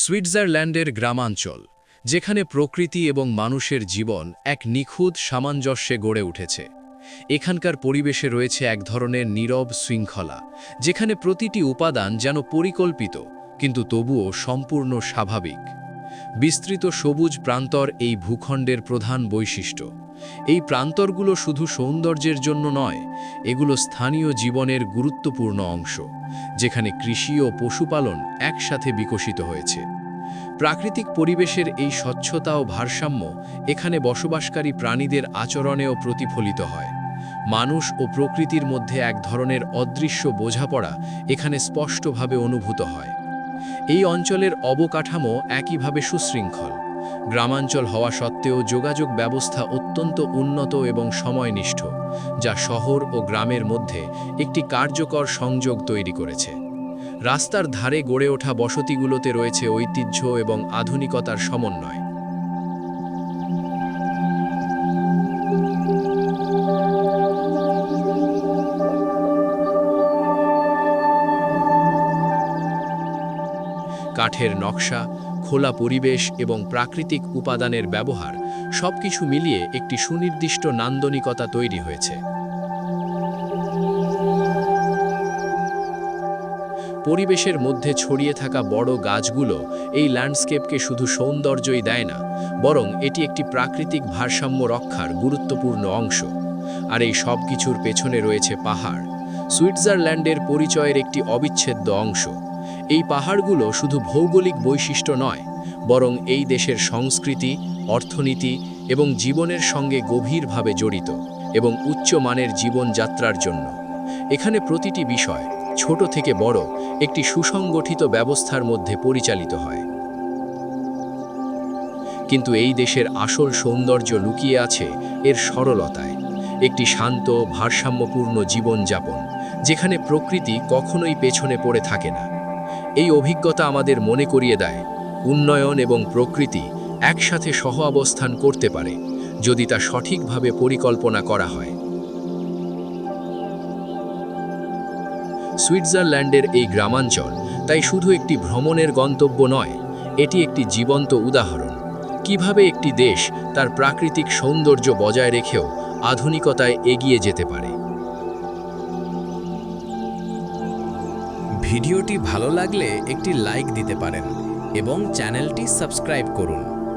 সুইজারল্যান্ডের গ্রামাঞ্চল, যেখানে প্রকৃতি এবং মানুষের জীবন এক নিখুঁত সামঞ্জস্যে গড়ে উঠেছে। এখানকার পরিবেশে রয়েছে এক ধরনের নীরব শৃঙ্খলা, যেখানে প্রতিটি উপাদান যেন পরিকল্পিত, কিন্তু তবুও সম্পূর্ণ স্বাভাবিক। বিস্তৃত সবুজ প্রান্তর এই ভূখণ্ডের প্রধান বৈশিষ্ট্য। এই প্রান্তরগুলো শুধু সৌন্দর্যের জন্য নয়, এগুলো স্থানীয় জীবনের গুরুত্বপূর্ণ অংশ, যেখানে কৃষি ও পশুপালন একসাথে বিকশিত হয়েছে। প্রাকৃতিক পরিবেশের এই স্বচ্ছতা ও ভারসাম্য এখানে বসবাসকারী প্রাণীদের আচরণেও প্রতিফলিত হয়। মানুষ ও প্রকৃতির মধ্যে এক ধরনের অদৃশ্য বোঝাপড়া এখানে স্পষ্টভাবে অনুভূত হয়। এই অঞ্চলের অবকাঠামো একইভাবে সুশৃঙ্খল। গ্রামাঞ্চল হওয়া সত্ত্বেও যোগাযোগ ব্যবস্থা অত্যন্ত উন্নত এবং সময়নিষ্ঠ, যা শহর ও গ্রামের মধ্যে একটি কার্যকর সংযোগ তৈরি করেছে। রাস্তার ধারে গড়ে ওঠা বসতিগুলোতে রয়েছে ঐতিহ্য এবং আধুনিকতার সমন্বয়। কাঠের নকশা, খোলা পরিবেশ এবং প্রাকৃতিক উপাদানের ব্যবহার সবকিছু মিলিয়ে একটি সুনির্দিষ্ট নান্দনিকতা তৈরি হয়েছে। পরিবেশের মধ্যে ছড়িয়ে থাকা বড় গাছগুলো এই ল্যান্ডস্কেপকে শুধু সৌন্দর্যই দেয় না, বরং এটি একটি প্রাকৃতিক ভারসাম্য রক্ষার গুরুত্বপূর্ণ অংশ। আর এই সব কিছুর পেছনে রয়েছে পাহাড়, সুইজারল্যান্ডের পরিচয়ের একটি অবিচ্ছেদ্য অংশ। এই পাহাড়গুলো শুধু ভৌগোলিক বৈশিষ্ট্য নয়, বরং এই দেশের সংস্কৃতি, অর্থনীতি এবং জীবনের সঙ্গে গভীরভাবে জড়িত, এবং উচ্চমানের জীবনযাত্রার জন্য এখানে প্রতিটি বিষয়, ছোট থেকে বড়, একটি সুসংগঠিত ব্যবস্থার মধ্যে পরিচালিত হয়। কিন্তু এই দেশের আসল সৌন্দর্য লুকিয়ে আছে এর সরলতায়, একটি শান্ত, ভারসাম্যপূর্ণ জীবনযাপন, যেখানে প্রকৃতি কখনোই পেছনে পড়ে থাকে না। এই অভিজ্ঞতা আমাদের মনে করিয়ে দেয়, উন্নয়ন এবং প্রকৃতি একসাথে সহ অবস্থান করতে পারে, যদি তা সঠিকভাবে পরিকল্পনা করা হয়। সুইজারল্যান্ডের এই গ্রামাঞ্চল তাই শুধু একটি ভ্রমণের গন্তব্য নয়, এটি একটি জীবন্ত উদাহরণ কিভাবে একটি দেশ তার প্রাকৃতিক সৌন্দর্য বজায় রেখেও আধুনিকতায় এগিয়ে যেতে পারে। ভিডিওটি ভালো লাগলে একটি লাইক দিতে পারেন এবং চ্যানেলটি সাবস্ক্রাইব করুন।